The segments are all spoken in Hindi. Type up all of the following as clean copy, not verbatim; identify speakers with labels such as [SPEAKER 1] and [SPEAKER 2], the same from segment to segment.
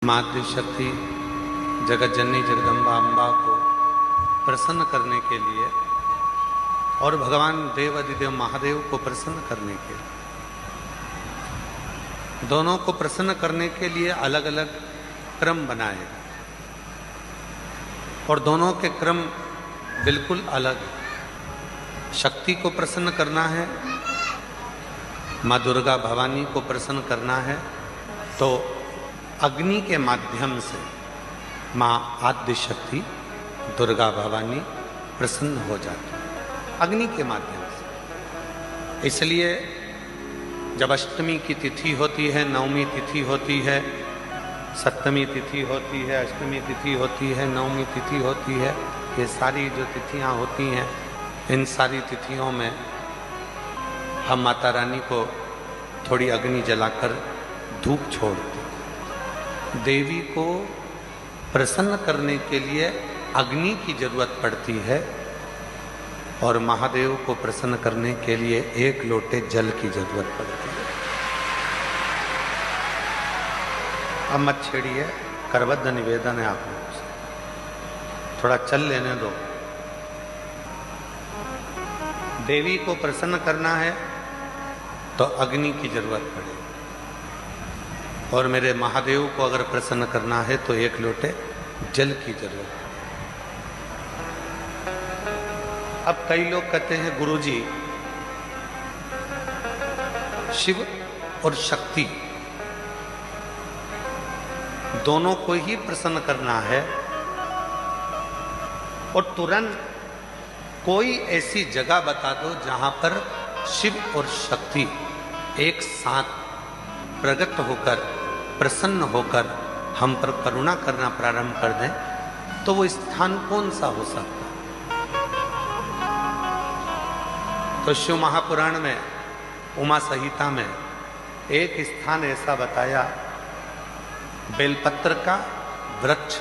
[SPEAKER 1] मातृ शक्ति जगत जननी जगदम्बा अम्बा को प्रसन्न करने के लिए और भगवान देव अधिदेव महादेव को प्रसन्न करने के लिए, दोनों को प्रसन्न करने के लिए अलग अलग क्रम बनाए और दोनों के क्रम बिल्कुल अलग। शक्ति को प्रसन्न करना है, माँ दुर्गा भवानी को प्रसन्न करना है तो अग्नि के माध्यम से माँ आद्य शक्ति दुर्गा भवानी प्रसन्न हो जाती है, अग्नि के माध्यम से। इसलिए जब अष्टमी की तिथि होती है, नवमी तिथि होती है, सप्तमी तिथि होती है, अष्टमी तिथि होती है, नवमी तिथि होती है, ये सारी जो तिथियां होती हैं, इन सारी तिथियों में हम माता रानी को थोड़ी अग्नि जलाकर धूप छोड़ते हैं। देवी को प्रसन्न करने के लिए अग्नि की जरूरत पड़ती है और महादेव को प्रसन्न करने के लिए एक लोटे जल की जरूरत पड़ती है। अब मत छेड़िए, करबद्ध निवेदन है आप लोगों से, थोड़ा चल लेने दो। देवी को प्रसन्न करना है तो अग्नि की जरूरत पड़ेगी और मेरे महादेव को अगर प्रसन्न करना है तो एक लोटे जल की जरूरत है। अब कई लोग कहते हैं गुरुजी शिव और शक्ति दोनों को ही प्रसन्न करना है और तुरंत कोई ऐसी जगह बता दो जहां पर शिव और शक्ति एक साथ प्रकट होकर प्रसन्न होकर हम पर करुणा करना प्रारंभ कर दें, तो वो स्थान कौन सा हो सकता है? तो शिव महापुराण में उमा संहिता में एक स्थान ऐसा बताया, बेलपत्र का वृक्ष।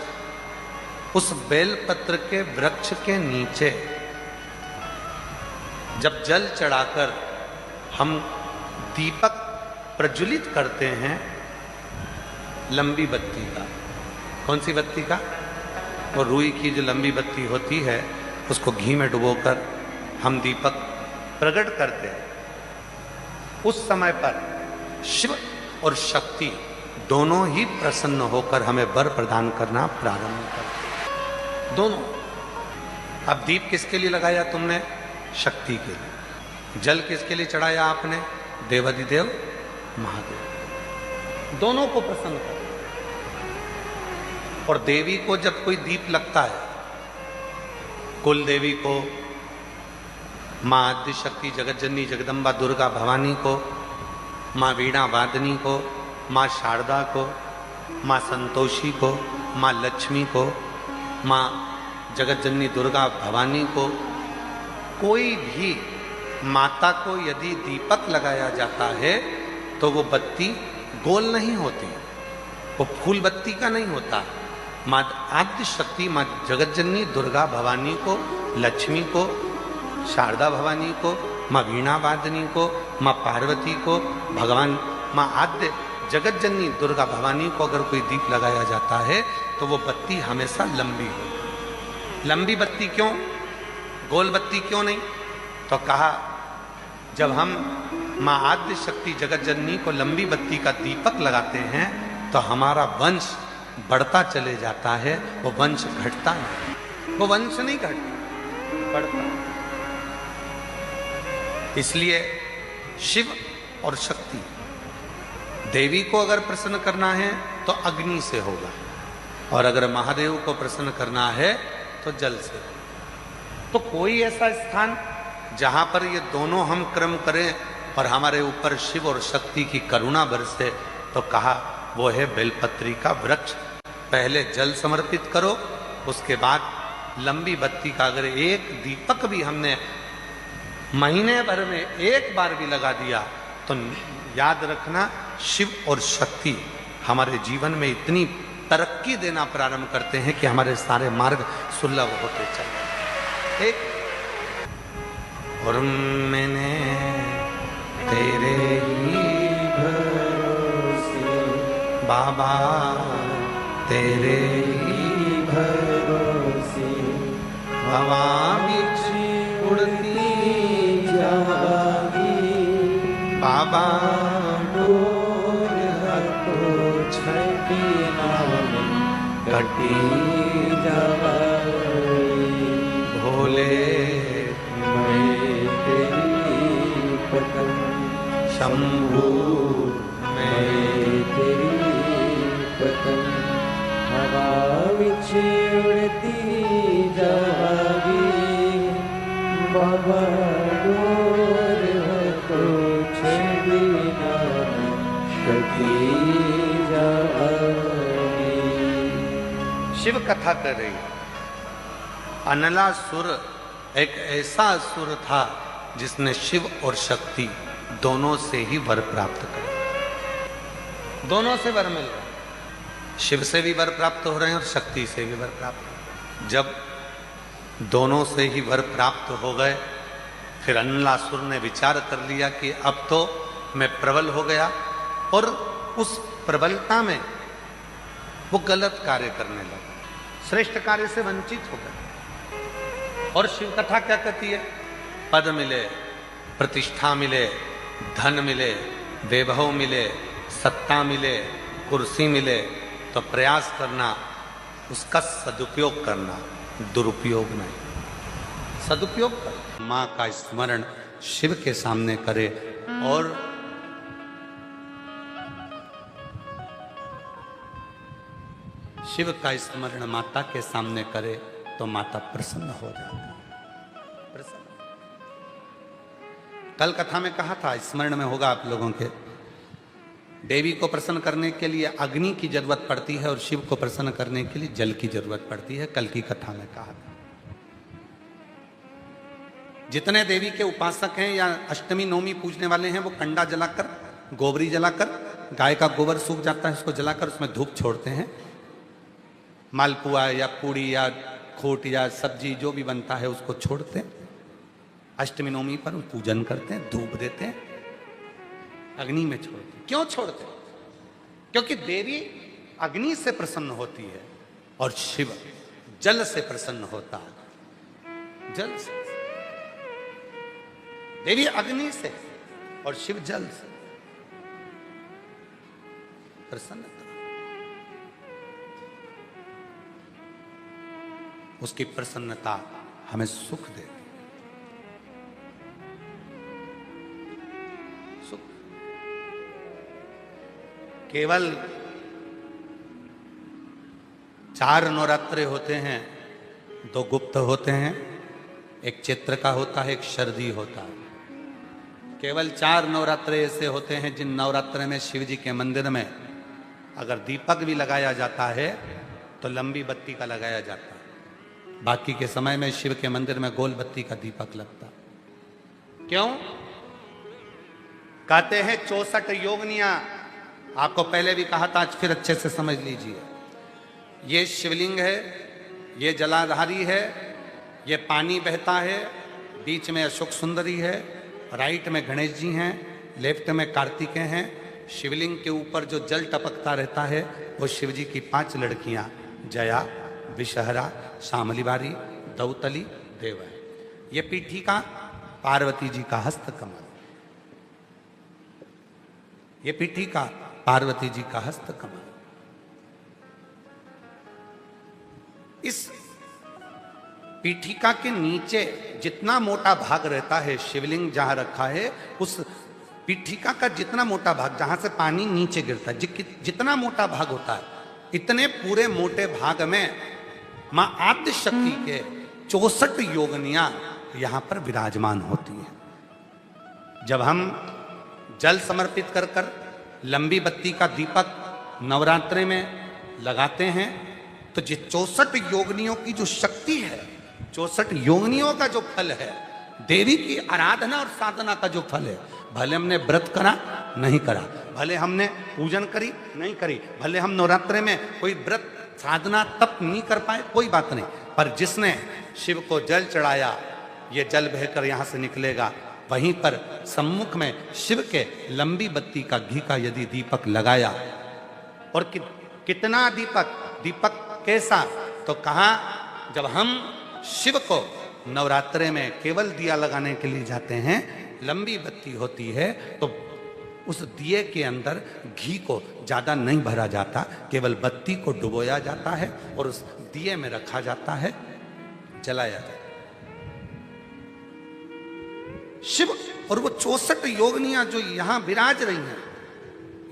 [SPEAKER 1] उस बेलपत्र के वृक्ष के नीचे जब जल चढ़ाकर हम दीपक प्रज्वलित करते हैं, लंबी बत्ती का, कौन सी बत्ती का? वो रुई की जो लंबी बत्ती होती है, उसको घी में डुबोकर हम दीपक प्रकट करते हैं। उस समय पर शिव और शक्ति दोनों ही प्रसन्न होकर हमें वर प्रदान करना प्रारंभ करते हैं, दोनों। अब दीप किसके लिए लगाया तुमने? शक्ति के लिए। जल किसके लिए चढ़ाया आपने? देवाधिदेव महादेव, दोनों को प्रसन्न कर। और देवी को जब कोई दीप लगता है, कुल देवी को, माँ आद्य शक्ति जगत जननी जगदम्बा दुर्गा भवानी को, माँ वीणा वादनी को, माँ शारदा को, माँ संतोषी को, माँ लक्ष्मी को, माँ जगत जननी दुर्गा भवानी को, कोई भी माता को यदि दीपक लगाया जाता है तो वो बत्ती गोल नहीं होती, वो फूल बत्ती का नहीं होता। माँ आद्य शक्ति, माँ जगत जननी दुर्गा भवानी को, लक्ष्मी को, शारदा भवानी को, माँ वीणा वादनी को, माँ पार्वती को, भगवान माँ आद्य जगत जननी दुर्गा भवानी को अगर कोई दीप लगाया जाता है तो वो बत्ती हमेशा लंबी होती। लंबी बत्ती क्यों? गोल बत्ती क्यों नहीं? तो कहा जब हम माँ आद्य शक्ति जगत जननी को लंबी बत्ती का दीपक लगाते हैं तो हमारा वंश बढ़ता चले जाता है, वो वंश घटता नहीं, वो वंश नहीं घटता, बढ़ता। इसलिए शिव और शक्ति, देवी को अगर प्रसन्न करना है तो अग्नि से होगा और अगर महादेव को प्रसन्न करना है तो जल से। तो कोई ऐसा स्थान जहां पर ये दोनों हम क्रम करें और हमारे ऊपर शिव और शक्ति की करुणा बरसे, तो कहा वो है बेलपत्री का वृक्ष। पहले जल समर्पित करो, उसके बाद लंबी बत्ती का अगर एक दीपक भी हमने महीने भर में एक बार भी लगा दिया तो याद रखना शिव और शक्ति हमारे जीवन में इतनी तरक्की देना प्रारंभ करते हैं कि हमारे सारे मार्ग सुलभ होते चले। एक और मैंने तेरे ही भरोसे बाबा तेरे ही भरोसे हवा बिच उड़ती जावागी बाबा बोल हको छठी नाम कटी जावागी भोले मैं तेरी पतन शंभू मैं तेरी पतन हवा बिच उड़ती जावागी बाबा बोल हको छठी नाम कटी जावागी। शिव कथा कर रही है। अनलासुर एक ऐसा असुर था जिसने शिव और शक्ति दोनों से ही वर प्राप्त करे। दोनों से वर मिल रहे, शिव से भी वर प्राप्त हो रहे हैं और शक्ति से भी वर प्राप्त हो रहे हैं। जब दोनों से ही वर प्राप्त हो गए, फिर अनलासुर ने विचार कर लिया कि अब तो मैं प्रबल हो गया, और उस प्रबलता में वो गलत कार्य करने लगा, श्रेष्ठ कार्य से वंचित हो गए। और शिव कथा क्या कहती है? पद मिले, प्रतिष्ठा मिले, धन मिले, वैभव मिले, सत्ता मिले, कुर्सी मिले, तो प्रयास करना उसका सदुपयोग करना, दुरुपयोग नहीं। सदुपयोग कर, मां का स्मरण शिव के सामने करे, और शिव का स्मरण माता के सामने करे तो माता प्रसन्न हो जाती है। प्रसन्न। कल कथा में कहा था, स्मरण में होगा आप लोगों के, देवी को प्रसन्न करने के लिए अग्नि की जरूरत पड़ती है और शिव को प्रसन्न करने के लिए जल की जरूरत पड़ती है। कल की कथा में कहा था। जितने देवी के उपासक हैं या अष्टमी नवमी पूजने वाले हैं, वो कंडा जलाकर, गोबरी जलाकर, गाय का गोबर सूख जाता है उसको जलाकर उसमें धूप छोड़ते हैं। मालपुआ या पूड़ी या खोट या सब्जी जो भी बनता है उसको छोड़ते हैं। अष्टमी नवमी पर पूजन करते हैं, धूप देते हैं, अग्नि में छोड़ते हैं। क्यों छोड़ते हैं? क्योंकि देवी अग्नि से प्रसन्न होती है और शिव जल से प्रसन्न होता है। जल से, देवी अग्नि से और शिव जल से प्रसन्न। उसकी प्रसन्नता हमें सुख देती है। सुख केवल 4 नवरात्रे होते हैं, 2 गुप्त होते हैं, एक चैत्र का होता है, एक शरदी होता है। केवल 4 नवरात्रे ऐसे होते हैं जिन नवरात्रे में शिव जी के मंदिर में अगर दीपक भी लगाया जाता है तो लंबी बत्ती का लगाया जाता है। बाकी के समय में शिव के मंदिर में गोल बत्ती का दीपक लगता। क्यों? कहते हैं 64 योगनियां। आपको पहले भी कहा था, आज फिर अच्छे से समझ लीजिए। ये शिवलिंग है, ये जलाधारी है, ये पानी बहता है, बीच में अशोक सुंदरी है, राइट में गणेश जी हैं, लेफ्ट में कार्तिकेय हैं। शिवलिंग के ऊपर जो जल टपकता रहता है वो शिव जी की 5 लड़कियां, जया, विषहरा, शामलीबारी, दौतली, देव है। ये पीठिका पार्वती जी का हस्त कमल, ये पीठिका पार्वती जी का हस्त कमल। इस पीठिका के नीचे जितना मोटा भाग रहता है, शिवलिंग जहां रखा है उस पीठिका का जितना मोटा भाग, जहां से पानी नीचे गिरता है, जितना मोटा भाग होता है, इतने पूरे मोटे भाग में मां आद्य शक्ति के 64 योगनियां यहां पर विराजमान होती हैं। जब हम जल समर्पित कर कर लंबी बत्ती का दीपक नवरात्रे में लगाते हैं तो ये 64 योगनियों की जो शक्ति है, 64 योगनियों का जो फल है, देवी की आराधना और साधना का जो फल है, भले हमने व्रत करा नहीं करा, भले हमने पूजन करी नहीं करी, भले हम नवरात्रे में कोई व्रत साधना तप नहीं कर पाए, कोई बात नहीं, पर जिसने शिव को जल चढ़ाया, ये जल बहकर यहां से निकलेगा। वहीं पर सम्मुख में शिव के लंबी बत्ती का घी का यदि दीपक लगाया, और कितना दीपक, दीपक कैसा? तो कहा जब हम शिव को नवरात्रे में केवल दिया लगाने के लिए जाते हैं, लंबी बत्ती होती है, तो उस दिए के अंदर घी को ज्यादा नहीं भरा जाता, केवल बत्ती को डुबोया जाता है और उस दिए में रखा जाता है, जलाया जाता है। शिव और वो 64 योगिनियां जो यहां विराज रही हैं,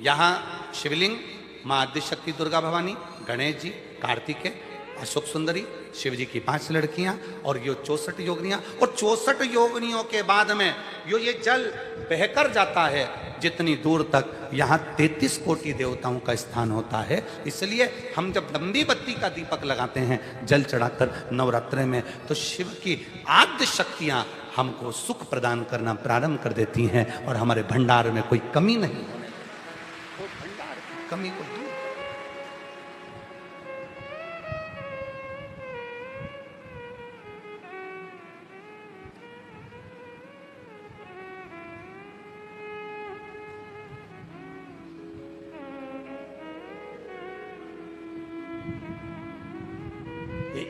[SPEAKER 1] यहां शिवलिंग, मां आदिशक्ति दुर्गा भवानी, गणेश जी, कार्तिकेय, अशोक सुंदरी, शिव जी की 5 लड़कियां और ये 64 योगिनियां, और 64 योगिनियों के बाद में ये जल बहकर जाता है जितनी दूर तक, यहाँ 33 कोटि देवताओं का स्थान होता है। इसलिए हम जब लंबी बत्ती का दीपक लगाते हैं जल चढ़ाकर नवरात्रे में, तो शिव की आद्य शक्तियां हमको सुख प्रदान करना प्रारंभ कर देती हैं और हमारे भंडार में कोई कमी नहीं, वो भंडार की कमी को दूर।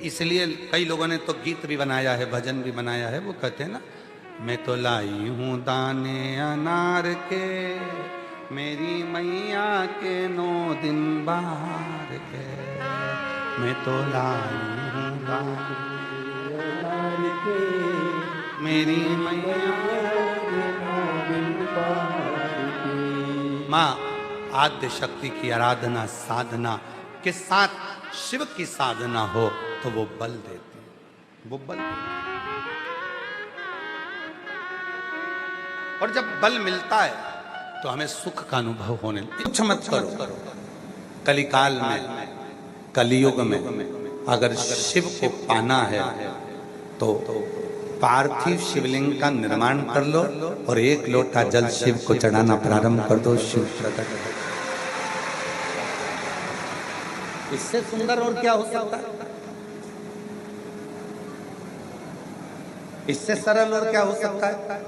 [SPEAKER 1] इसलिए कई लोगों ने तो गीत भी बनाया है, भजन भी बनाया है। वो कहते हैं ना, मैं तो लाई हूँ दाने अनार के, मेरी मैया के 9 दिन बाहर के, मैं तो लाई हूँ दाने अनार के, मेरी मैया के 9 दिन बाहर के। माँ आद्य शक्ति की आराधना साधना के साथ शिव की साधना हो तो वो बल देती है, वो बल। और जब बल मिलता है तो हमें सुख का अनुभव होने लगता है। कुछ मत करो, कलिकाल में, कलियुग में अगर शिव को पाना है तो पार्थिव शिवलिंग का निर्माण कर लो और 1 लोटा जल शिव को चढ़ाना प्रारंभ कर दो, शिव प्रकट हो। इससे सुंदर और क्या हो सकता है? इससे सरल और क्या हो सकता है?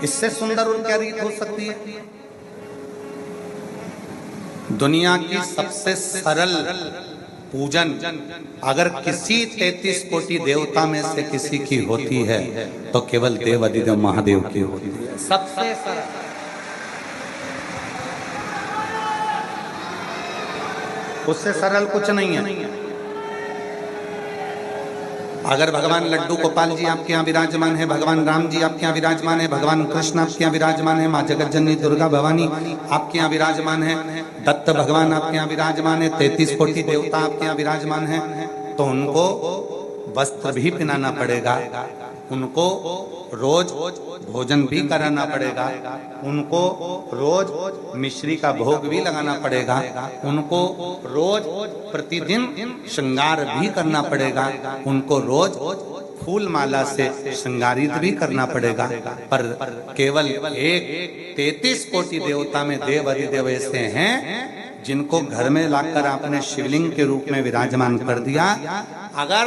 [SPEAKER 1] इससे सुंदर और क्या रीत हो सकती है? दुनिया की सबसे सरल पूजन अगर किसी 33 कोटि देवता में से किसी की होती है तो केवल देवाधिदेव महादेव की होती है। सबसे सरल, उससे सरल कुछ नहीं है। अगर भगवान लड्डू गोपाल जी आपके यहाँ विराजमान है, भगवान राम जी आपके यहाँ विराजमान है, भगवान कृष्ण आपके यहाँ विराजमान है, माँ जगत जननी दुर्गा भवानी आपके यहाँ विराजमान है, दत्त भगवान आपके यहाँ विराजमान है, 33 कोटि देवता आपके यहाँ विराजमान है, तो उनको वस्त्र भी पहनाना पड़ेगा, उनको रोज भोजन भी कराना पड़ेगा, उनको रोज मिश्री का भोग भी लगाना पड़ेगा, उनको रोज प्रतिदिन श्रृंगार भी करना पड़ेगा, उनको रोज फूल माला से श्रृंगारित भी करना पड़ेगा। पर केवल एक 33 कोटि देवता में देव अधिदेव ऐसे हैं जिनको घर में लाकर आपने शिवलिंग के रूप में विराजमान कर दिया। अगर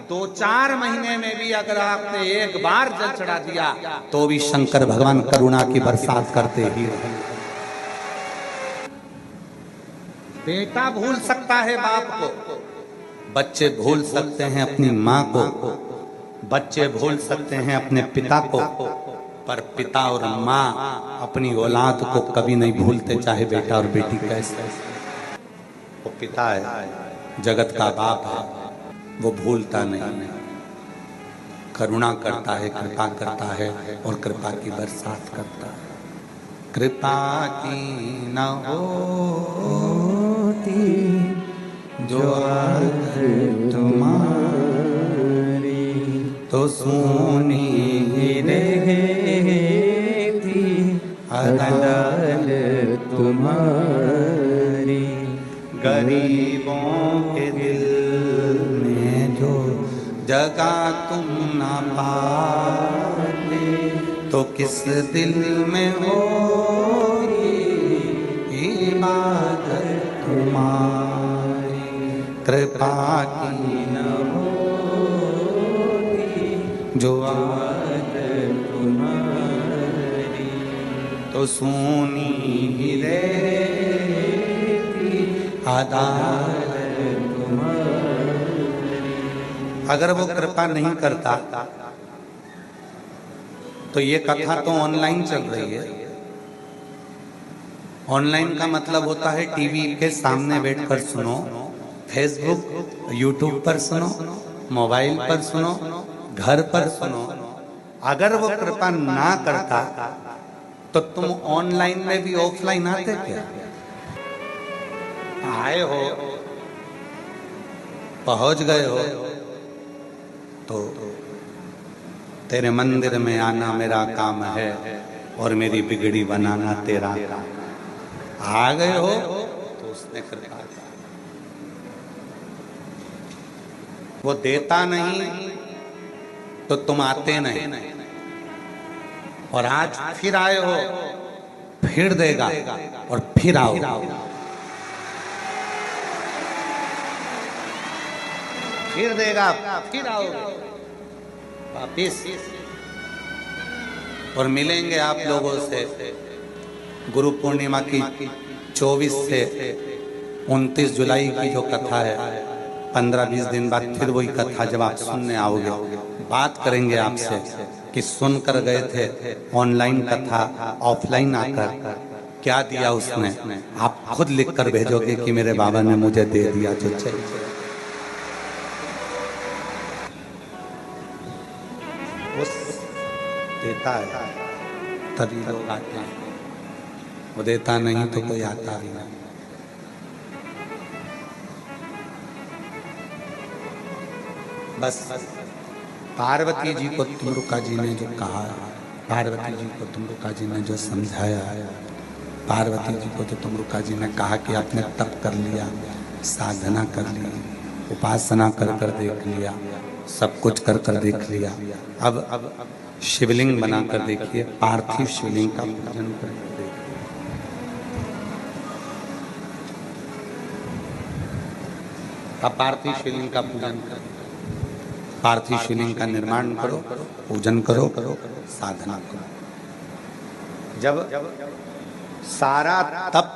[SPEAKER 1] 2-4 महीने में भी अगर आपने एक बार जल चढ़ा दिया तो भी शंकर भगवान करुणा की बरसात करते ही रहे। बेटा भूल सकता है बाप को, बच्चे भूल सकते हैं अपनी माँ को, बच्चे भूल सकते हैं अपने पिता को, पर पिता और माँ अपनी औलाद को कभी नहीं भूलते, चाहे बेटा और बेटी कैसे। वो पिता है, जगत का बाप है, वो भूलता नहीं, करुणा करता है, कृपा करता है और कृपा की बरसात करता है। कृपा की न होती जो तुम्हारी तो सोनी ही रहती अदालत तुम्हारी। गरीबों के दिल में जो जगह तुम ना पाते तो किस दिल में होगी इबादत तुम्हारी। कृपा की न होगी जो आदत तुम्हारी तो सोनी ही रहे आधार। अगर वो कृपा नहीं करता तो ये कथा तो ऑनलाइन चल रही है। ऑनलाइन का मतलब होता है टीवी के सामने बैठकर सुनो, फेसबुक यूट्यूब पर सुनो, मोबाइल पर सुनो, घर पर सुनो। अगर वो कृपा ना करता तो तुम ऑनलाइन में भी ऑफलाइन आते क्या? आए हो, पहुंच गए हो तो तेरे मंदिर में आना मेरा काम है और मेरी बिगड़ी बनाना तेरा काम। आ गए हो तो उसने कृपा की। वो देता नहीं तो तुम आते नहीं, और आज फिर आए हो, फिर देगा और फिर आओ। फिर देगा, फिर आओ वापिस, और मिलेंगे आप लोगों से गुरु पूर्णिमा की 24 से 29 जुलाई की जो कथा है, 15-20 दिन बाद फिर वही कथा जब आप सुनने आओगे, बात करेंगे आपसे कि सुनकर गए थे ऑनलाइन कथा, ऑफलाइन आकर क्या दिया उसने। आप खुद लिख कर भेजोगे कि मेरे बाबा ने मुझे दे दिया जो चाहिए। उस देता है तभी लोग आते हैं, वो देता नहीं तो कोई आता भी नहीं। बस पार्वती जी को तुमरुका जी ने जो कहा, पार्वती जी को तुमरुका जी ने जो समझाया, पार्वती जी को जो तुमरुका जी ने कहा कि आपने तप कर लिया, साधना कर ली, उपासना कर कर देख लिया, सब कुछ कर कर देख लिया, अब शिवलिंग बनाकर देखिए, पार्थिव शिवलिंग का पूजन कर देखिए। अब पार्थिव शिवलिंग का पूजन करो, पार्थिव शिवलिंग का निर्माण करो, पूजन करो, साधना करो। जब सारा तप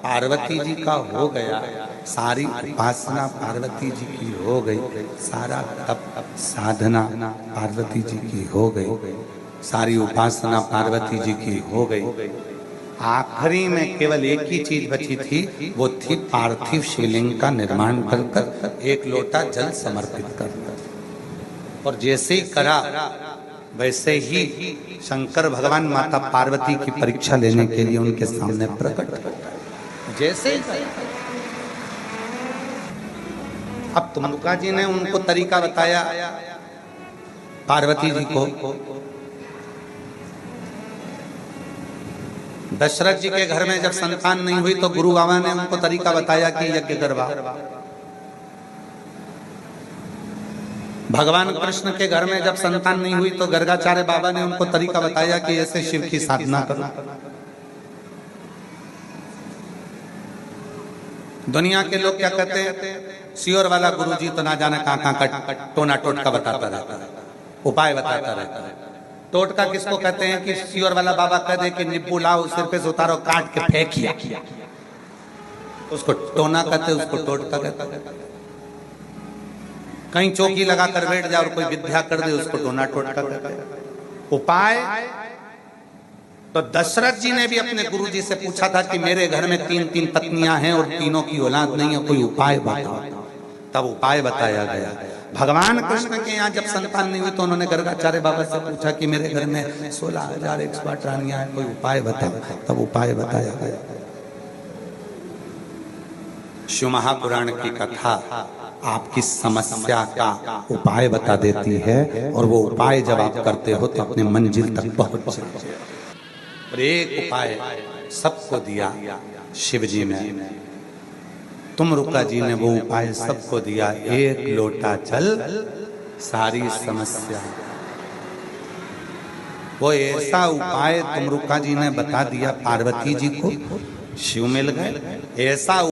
[SPEAKER 1] पार्वती जी का हो गया, सारी उपासना पार्वती जी की हो गई, सारा तप साधना पार्वती जी की हो गई, सारी उपासना पार्वती जी की हो गई, आखिरी में केवल एक ही चीज बची थी, वो थी पार्थिव शिवलिंग का निर्माण कर कर एक लोटा जल समर्पित कर। और जैसे ही करा वैसे ही शंकर भगवान माता पार्वती की परीक्षा लेने के लिए उनके सामने प्रकट हो गए। जैसे अब तुमरुका जी ने उनको तरीका बताया पार्वती जी को। दशरथ जी के घर में जब संतान नहीं हुई तो गुरु बाबा ने उनको तरीका बताया कि यज्ञ करवा। भगवान कृष्ण के घर में जब संतान नहीं हुई तो गर्गाचार्य बाबा ने उनको तरीका बताया कि ऐसे शिव की साधना करो। दुनिया के लोग क्या कहते हैं, सियोर वाला गुरुजी तो ना जाने कहां कहां का टोना टोटका बताता रहता है, उपाय बताता रहता है। टोटका किसको कहते हैं कि सियोर वाला बाबा कह दे कि नींबू लाओ, सिर पे से उतारो, काट के फेंकिया, उसको टोना कहते, उसको टोटका कहते हैं। कहीं चौकी लगा कर बैठ जाए और कोई विद्या कर दे, उसको टोना टोटका कहते हैं। उपाय तो दशरथ जी ने भी अपने गुरुजी से पूछा था कि मेरे घर में 3-3 पत्नियां हैं और तीनों की औलाद नहीं है, कोई उपाय बताओ। तब उपाय बताया गया। भगवान कृष्ण के यहाँ जब संतान नहीं हुई तो उन्होंने गर्गाचार्य बाबा से पूछा कि मेरे घर में 16,108 रानियां हैं, कोई उपाय बताओ। तब उपाय बताया गया। शिव महापुराण की कथा आपकी समस्या का उपाय बता देती है, और वो उपाय जब आप करते हो तो अपने मंजिल तक पहुंच जाते हो। और एक उपाय सबको दिया शिव जी ने, तुमरुका जी ने वो उपाय सबको दिया, एक लोटा जल सारी समस्या। वो ऐसा उपाय तुमरुका जी ने बता दिया पार्वती जी को, शिव मिल गए। ऐसा